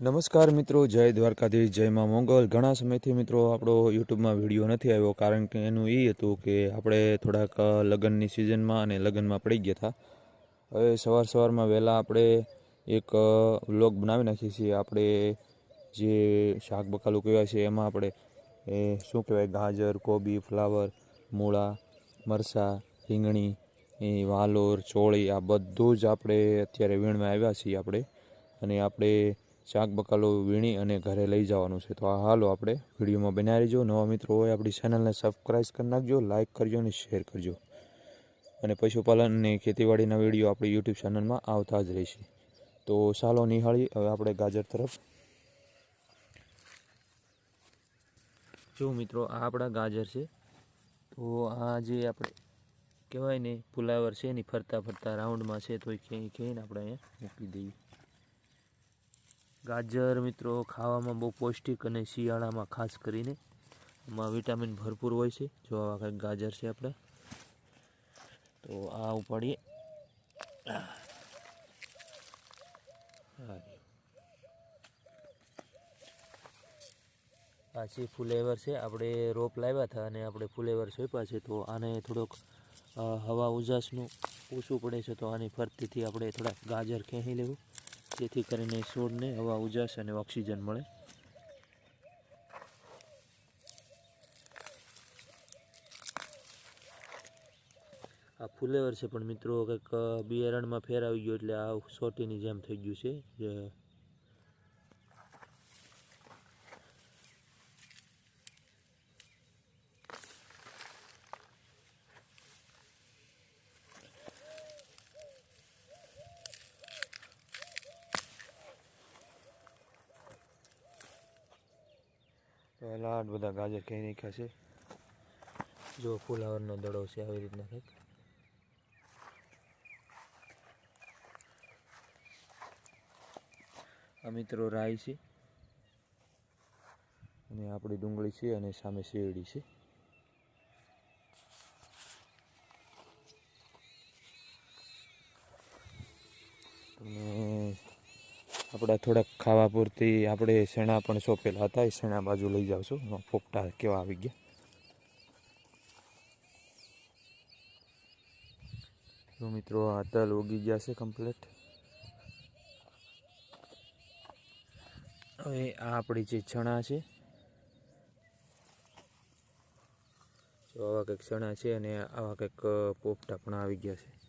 નમસ્કાર મિત્રો, જય દ્વારકાધીશ, જય માં મોંગલ। ઘણા સમયથી મિત્રો આપણો યુટ્યુબમાં વિડીયો નથી આવ્યો, કારણ કે એનું એ હતું કે આપણે થોડાક લગ્નની સિઝનમાં અને લગ્નમાં પડી ગયા હતા। હવે સવારમાં વહેલા આપણે એક વ્લોગ બનાવી નાખીએ છીએ। આપણે જે શાક બકાલું કહેવાય છે એમાં આપણે શું કહેવાય, ગાજર, કોબી, ફ્લાવર, મૂળા, મરચાં, રીંગણી, વાલોર, ચોળી, આ બધું જ આપણે અત્યારે વીણવા આવ્યા છીએ આપણે। અને આપણે શાક બકાલું વીણી અને ઘરે લઈ જવાનું છે। તો હાલો આપણે વિડીયોમાં બનાવી રહીજો। નવા મિત્રો હોય આપણી ચેનલને સબસ્ક્રાઈબ કરી નાખજો, લાઇક કરજો અને શેર કરજો। અને પશુપાલન અને ખેતીવાડીના વિડીયો આપણી યુટ્યુબ ચેનલમાં આવતા જ રહેશે। તો ચાલો નિહાળી હવે આપણે ગાજર તરફ। જો મિત્રો, આ આપણા ગાજર છે। તો આ જે આપણે કહેવાય ને ફુલાવર છે એની ફરતા ફરતા રાઉન્ડમાં છે, તો એ ક્યાંય આપણે અહીંયા મૂકી દઈએ। ગાજર મિત્રો ખાવામાં બહુ પૌષ્ટિક અને શિયાળામાં ખાસ કરીને એમાં વિટામિન ભરપૂર હોય છે। જો આવા કંઈક ગાજર છે આપણે, તો આ ઉપાડીએ। આ છે ફુલેવર છે, આપણે રોપ લાવ્યા હતા અને આપણે ફુલેવર સોંપ્યા છે। તો આને થોડોક હવા ઉજાસનું ઓછું પડે છે, તો આની ફરતીથી આપણે થોડાક ગાજર ખેંચી લેવું, જેથી કરીને છોડને હવા ઉજાસ અને ઓક્સિજન મળે। આ ફુલેવર છે, પણ મિત્રો કંઈક બિયારણમાં ફેર આવી ગયો એટલે આ સોટીની જેમ થઈ ગયું છે। પહેલાં બધા ગાજર ખેંચી નાખ્યા છે। જો ફુલાવરનો દડો છે આવી રીતના કંઈક। આ મિત્રો રાઈ છે અને આપણી ડુંગળી છે અને સામે શેરડી છે। અને આપણા થોડાક ખાવા પૂરતી આપણે શેણા પણ સોંપેલા હતા, એ શેણા બાજુ લઈ જાવશું। પોપટા કેવા આવી ગયા। તો મિત્રો આ તલ ઉગી ગયા છે કમ્પ્લીટ। હવે આ આપણી જે ચણા છે, જો આવા કંઈક ચણા છે અને આવા કંઈક પોપટા પણ આવી ગયા છે।